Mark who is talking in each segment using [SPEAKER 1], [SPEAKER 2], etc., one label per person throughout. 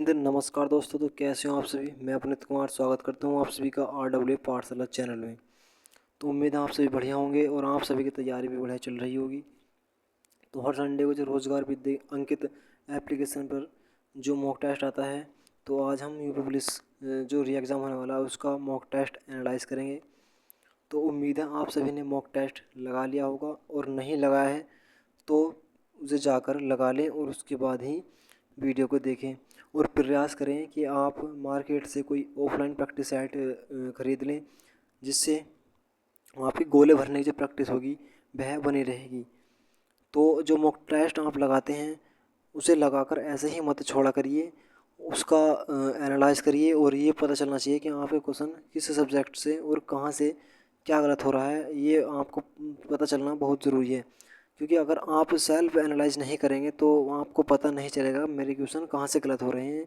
[SPEAKER 1] नमस्कार दोस्तों। तो कैसे हो आप सभी। मैं अपनीत कुमार स्वागत करता हूं आप सभी का RW पाठशाला चैनल में। तो उम्मीद है आप सभी बढ़िया होंगे और आप सभी की तैयारी भी बढ़िया चल रही होगी। तो हर संडे को जो रोज़गार विद्या अंकित एप्लीकेशन पर जो मॉक टेस्ट आता है, तो आज हम यूपी पुलिस जो री एग्ज़ाम होने वाला है उसका मॉक टेस्ट एनालाइज करेंगे। तो उम्मीद है आप सभी ने मॉक टेस्ट लगा लिया होगा, और नहीं लगाया है तो उसे जाकर लगा लें और उसके बाद ही वीडियो को देखें। और प्रयास करें कि आप मार्केट से कोई ऑफलाइन प्रैक्टिस सेट ख़रीद लें, जिससे आपकी गोले भरने की जो प्रैक्टिस होगी वह बनी रहेगी। तो जो मॉक टेस्ट आप लगाते हैं उसे लगाकर ऐसे ही मत छोड़ा करिए, उसका एनालाइज करिए और ये पता चलना चाहिए कि आपके क्वेश्चन किस सब्जेक्ट से और कहाँ से क्या गलत हो रहा है। ये आपको पता चलना बहुत ज़रूरी है, क्योंकि अगर आप सेल्फ एनालाइज नहीं करेंगे तो आपको पता नहीं चलेगा मेरे क्वेश्चन कहाँ से गलत हो रहे हैं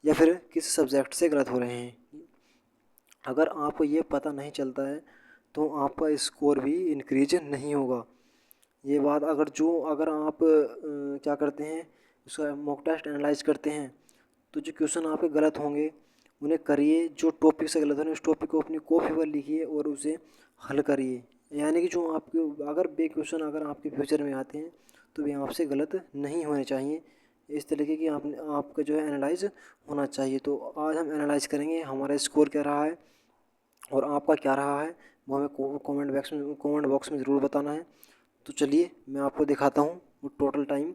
[SPEAKER 1] या फिर किस सब्जेक्ट से गलत हो रहे हैं। अगर आपको ये पता नहीं चलता है तो आपका स्कोर भी इंक्रीज नहीं होगा। ये बात अगर आप क्या करते हैं, उसका मॉक टेस्ट एनालाइज करते हैं, तो जो क्वेश्चन आपके गलत होंगे उन्हें करिए। जो टॉपिक से गलत होंगे उस टॉपिक को अपनी कॉपी पर लिखिए और उसे हल करिए। यानी कि जो आपके अगर बे क्वेश्चन अगर आपके फ्यूचर में आते हैं तो वे आपसे गलत नहीं होने चाहिए। इस तरीके की आपका जो है एनालाइज होना चाहिए। तो आज हम एनालाइज करेंगे हमारा स्कोर क्या रहा है और आपका क्या रहा है, वो हमें कमेंट बॉक्स में ज़रूर बताना है। तो चलिए मैं आपको दिखाता हूँ वो टोटल टाइम।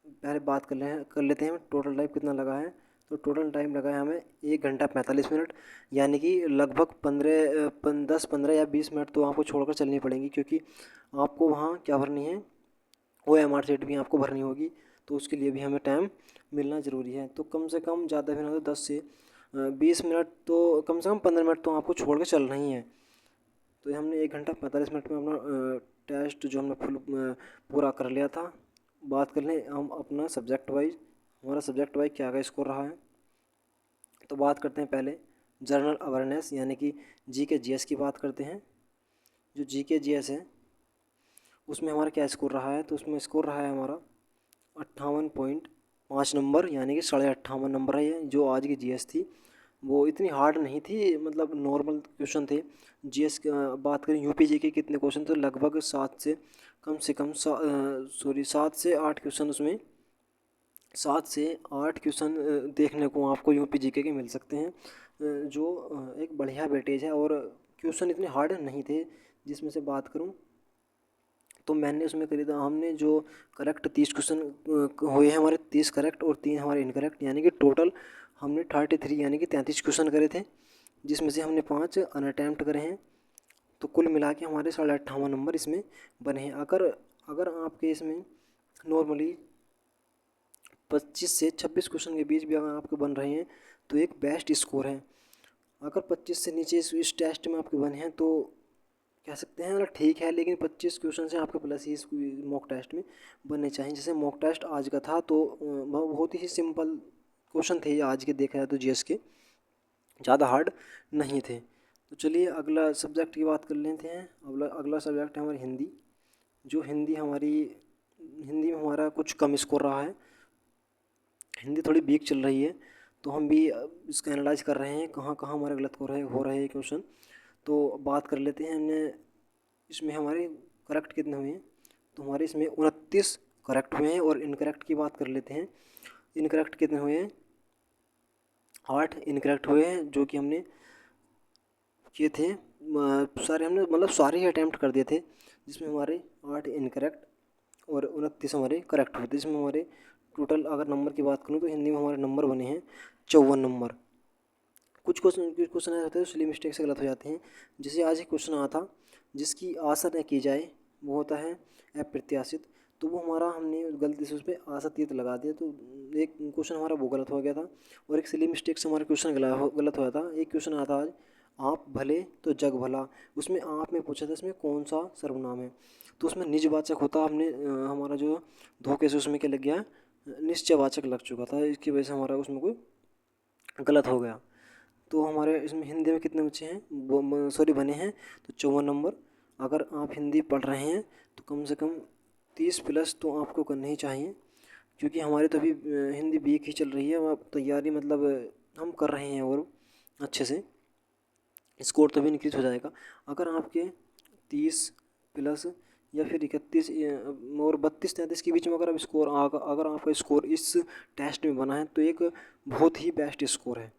[SPEAKER 1] पहले बात कर लेते हैं टोटल टाइम कितना लगा है। तो टोटल टाइम लगा है हमें 1 घंटा 45 मिनट, यानी कि लगभग 10 15 या 20 मिनट तो आपको छोड़कर चलनी पड़ेंगी, क्योंकि आपको वहाँ क्या भरनी है, OMR शीट भी आपको भरनी होगी। तो उसके लिए भी हमें टाइम मिलना ज़रूरी है। तो कम से कम ज़्यादा भी ना तो 10 से 20 मिनट, तो कम से कम 15 मिनट तो आपको छोड़ के चलना ही है। तो ये हमने 1 घंटा 45 मिनट में अपना टेस्ट जो हमने पूरा कर लिया था। बात कर लें हम अपना सब्जेक्ट वाइज, हमारा सब्जेक्ट वाइज क्या स्कोर रहा है। तो बात करते हैं पहले जनरल अवेयरनेस यानी कि GK GS की बात करते हैं। जो GK GS है उसमें हमारा क्या स्कोर रहा है, तो उसमें स्कोर रहा है हमारा 58.5 नंबर, यानी कि 58.5 नंबर है। ये जो आज की GS थी वो इतनी हार्ड नहीं थी, मतलब नॉर्मल क्वेश्चन थे। GS बात करें UPG के कितने क्वेश्चन, तो लगभग 7 से 8 क्वेश्चन उसमें 7 से 8 क्वेश्चन देखने को आपको UPG के मिल सकते हैं, जो एक बढ़िया वेटेज है। और क्वेश्चन इतने हार्ड नहीं थे। जिसमें से बात करूं तो मैंने उसमें करी था, हमने जो करेक्ट 30 क्वेश्चन हुए हैं हमारे, 30 करेक्ट और 3 हमारे इनकरेक्ट, यानी कि टोटल हमने 33 यानी कि 33 क्वेश्चन करे थे, जिसमें से हमने 5 अनअटेम्प्ट करे हैं। तो कुल मिला के हमारे 58.5 नंबर इसमें बने हैं। अगर अगर आपके इसमें नॉर्मली 25 से 26 क्वेश्चन के बीच भी अगर आपके बन रहे हैं तो एक बेस्ट स्कोर है। अगर 25 से नीचे इस टेस्ट में आपके बने हैं तो कह सकते हैं मतलब ठीक है, लेकिन 25 क्वेश्चन से आपके प्लस ही इस मॉक टेस्ट में बनने चाहिए। जैसे मॉक टेस्ट आज का था तो बहुत ही सिंपल क्वेश्चन थे आज के, देखा जाए तो GS के ज़्यादा हार्ड नहीं थे। तो चलिए अगला सब्जेक्ट की बात कर लेते हैं। अगला सब्जेक्ट है हमारी हिंदी। जो हिंदी में हमारा कुछ कम स्कोर रहा है, हिंदी थोड़ी वीक चल रही है। तो हम भी इसका एनालाइज कर रहे हैं कहाँ कहाँ हमारे गलत हो रहे हैं क्वेश्चन। तो बात कर लेते हैं हमने इसमें हमारे करेक्ट कितने हुए हैं। तो हमारे इसमें 29 करेक्ट हुए हैं। और इनकरेक्ट की बात कर लेते हैं, इनकरेक्ट कितने हुए हैं, 8 इनकरेक्ट हुए हैं, जो कि हमने किए थे सारे, हमने मतलब सारे ही अटैम्प्ट कर दिए थे, जिसमें हमारे 8 इनकरेक्ट और 29 हमारे करेक्ट हुए थे। जिसमें हमारे टोटल अगर नंबर की बात करूँ तो हिंदी में हमारे नंबर बने हैं 54 नंबर। कुछ क्वेश्चन ऐसे होते हैं जो सिली मिस्टेक से गलत हो जाते हैं। जैसे आज एक क्वेश्चन आया था जिसकी आशा न की जाए, वो होता है अप्रत्याशित। तो वो हमारा हमने गलती से उस पर आशातीत लगा दिया, तो एक क्वेश्चन हमारा वो गलत हो गया था। और एक सिली मिस्टेक से हमारा क्वेश्चन गलत हुआ था। एक क्वेश्चन आया था आज, आप भले तो जग भला। उसमें आप में पूछा था इसमें कौन सा सर्वनाम है, तो उसमें निजवाचक होता, हमने हमारा जो धोखे से उसमें क्या लग गया, निश्चयवाचक लग चुका था। इसकी वजह से हमारा उसमें कोई गलत हो गया। तो हमारे इसमें हिंदी में कितने बचे हैं, बने हैं तो 54 नंबर। अगर आप हिंदी पढ़ रहे हैं तो कम से कम 30 प्लस तो आपको करने ही चाहिए, क्योंकि हमारी तो अभी हिंदी वीक ही चल रही है, अब तैयारी मतलब हम कर रहे हैं और अच्छे से स्कोर तभी इंक्रीज हो जाएगा अगर आपके 30 प्लस या फिर 31 और 32-33 के बीच में अगर आप स्कोर अगर आपका स्कोर इस टेस्ट में बना है तो एक बहुत ही बेस्ट स्कोर है।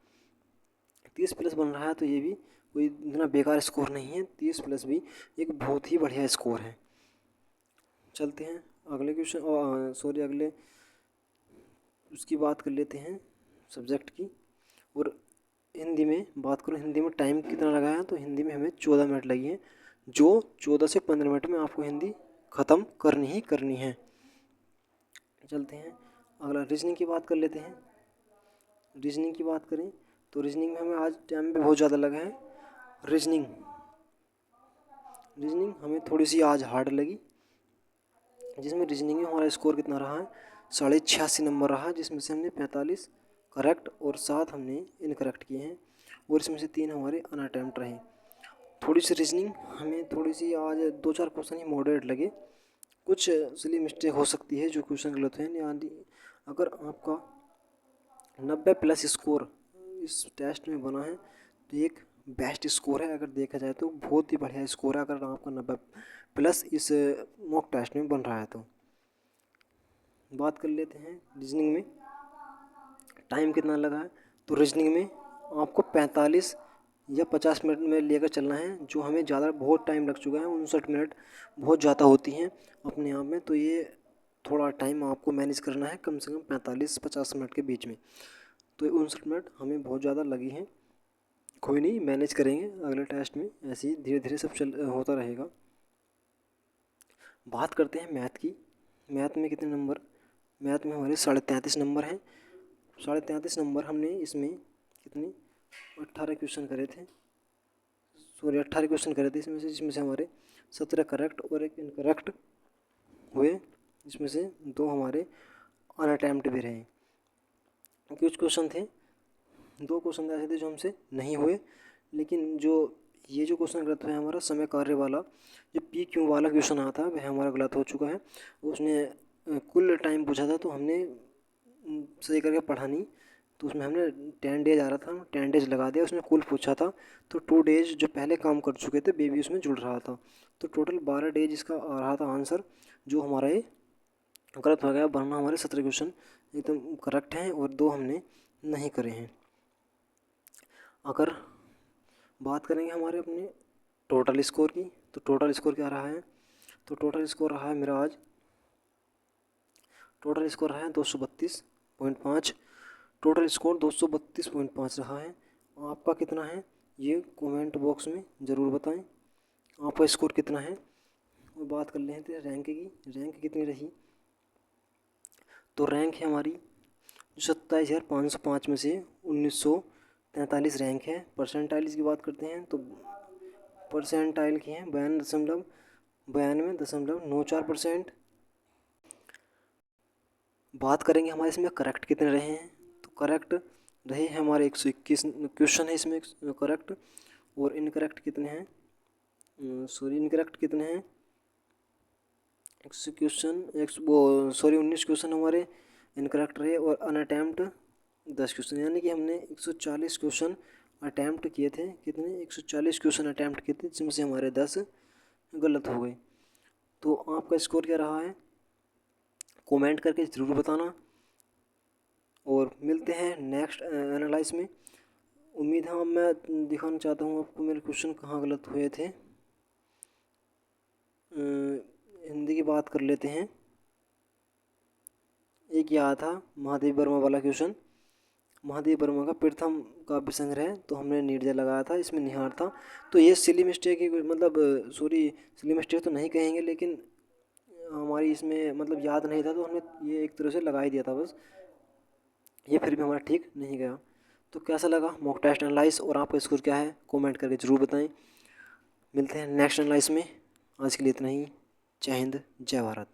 [SPEAKER 1] 30 प्लस बन रहा है तो ये भी कोई इतना बेकार स्कोर नहीं है, 30 प्लस भी एक बहुत ही बढ़िया स्कोर है। चलते हैं अगले क्वेश्चन अगले उसकी बात कर लेते हैं सब्जेक्ट की। और हिंदी में बात करूँ, हिंदी में टाइम कितना लगा है तो हिंदी में हमें 14 मिनट लगी हैं, जो 14 से 15 मिनट में आपको हिंदी ख़त्म करनी ही करनी है। चलते हैं अगला रीजनिंग की बात कर लेते हैं। रीजनिंग की बात करें तो रीजनिंग में हमें आज टाइम भी बहुत ज़्यादा लगा है। रीजनिंग हमें थोड़ी सी आज हार्ड लगी, जिसमें रीजनिंग में हमारा स्कोर कितना रहा है 86.5 नंबर रहा, जिसमें से हमने 45 करेक्ट और 7 हमने इनकरेक्ट किए हैं और इसमें से 3 हमारे अनअटेम्प्ट रहे। थोड़ी सी रीजनिंग हमें थोड़ी सी आज 2-4 क्वेश्चन ही मॉडरेट लगे, कुछ सिली मिस्टेक हो सकती है जो क्वेश्चन गलत है। यानी अगर आपका 90 प्लस स्कोर इस टेस्ट में बना है तो एक बेस्ट स्कोर है, अगर देखा जाए तो बहुत ही बढ़िया स्कोर है अगर आपका 90 प्लस इस मॉक टेस्ट में बन रहा है। तो बात कर लेते हैं रीजनिंग में टाइम कितना लगा है तो रीजनिंग में आपको 45 या 50 मिनट में लेकर चलना है, जो हमें ज़्यादा बहुत टाइम लग चुका है। 59 मिनट बहुत ज़्यादा होती हैं अपने आप में, तो ये थोड़ा टाइम आपको मैनेज करना है कम से कम 45-50 मिनट के बीच में। तो 59 मिनट हमें बहुत ज़्यादा लगी हैं, कोई नहीं मैनेज करेंगे अगले टेस्ट में, ऐसे ही धीरे धीरे सब होता रहेगा। बात करते हैं मैथ की। मैथ में कितने नंबर, मैथ में हमारे 33.5 नंबर हैं। 33.5 नंबर हमने इसमें कितने 18 क्वेश्चन करे थे, 18 क्वेश्चन करे थे इसमें से, जिसमें से हमारे 17 करेक्ट और 1 इनकरेक्ट हुए, जिसमें से 2 हमारे अनअटेम्प्ट भी रहे। कुछ क्वेश्चन थे, 2 क्वेश्चन ऐसे थे जो हमसे नहीं हुए, लेकिन जो ये जो क्वेश्चन गलत है हमारा समय कार्य वाला, जो पी क्यू वाला क्वेश्चन आता है वह हमारा गलत हो चुका है। उसने कुल टाइम पूछा था तो हमने सही करके पढ़ा नहीं, तो उसमें हमने 10 डेज आ रहा था, 10 डेज लगा दिया। उसने कुल पूछा था तो 2 डेज जो पहले काम कर चुके थे बेबी उसमें जुड़ रहा था, तो टोटल 12 डेज इसका आ रहा था आंसर, जो हमारा ये गलत हो गया। वरना हमारे 17 क्वेश्चन एकदम करेक्ट हैं और 2 हमने नहीं करे हैं। अगर बात करेंगे हमारे अपने टोटल स्कोर की, तो टोटल स्कोर क्या रहा है तो टोटल स्कोर रहा है मेरा आज, टोटल स्कोर रहा है 232.5। टोटल स्कोर 232.5 रहा है। आपका कितना है ये कमेंट बॉक्स में ज़रूर बताएं, आपका स्कोर कितना है। और बात कर लेते हैं रैंक की, रैंक कितनी रही तो रैंक है हमारी 27,505 में से 1943 रैंक है। परसेंटाइल्स की बात करते हैं तो परसेंटाइल की हैं 92.94%। बात करेंगे हमारे इसमें करेक्ट कितने रहे हैं तो करेक्ट रहे हैं हमारे 121 क्वेश्चन है इसमें करेक्ट, और इनकरेक्ट कितने हैं इनकरेक्ट कितने हैं 19 क्वेश्चन हमारे इनकरेक्ट रहे, और अनअटेम्प्ट 10 क्वेश्चन, यानी कि हमने 140 क्वेश्चन अटैम्प्ट किए थे। कितने 140 क्वेश्चन अटैम्प्ट किए थे, जिसमें से हमारे 10 गलत हो गए। तो आपका स्कोर क्या रहा है कमेंट करके ज़रूर बताना, और मिलते हैं नेक्स्ट एनालाइज में। उम्मीद है मैं दिखाना चाहता हूँ आपको मेरे क्वेश्चन कहाँ गलत हुए थे। हिंदी की बात कर लेते हैं। एक याद था महादेव वर्मा वाला क्वेश्चन, महादेव वर्मा का प्रथम काव्य संग्रह, तो हमने निर्जय लगाया था, इसमें निहार था। तो ये सिली मिस्टेक ही मतलब सिली मिस्टेक तो नहीं कहेंगे, लेकिन हमारी इसमें मतलब याद नहीं था तो हमने ये एक तरह से लगा ही दिया था बस, ये फिर भी हमारा ठीक नहीं गया। तो कैसा लगा मॉक टेस्ट एनालाइज और आपका स्कोर क्या है कमेंट करके ज़रूर बताएं। मिलते हैं नेक्स्ट एनालाइज में, आज के लिए इतना ही। जय हिंद जय भारत।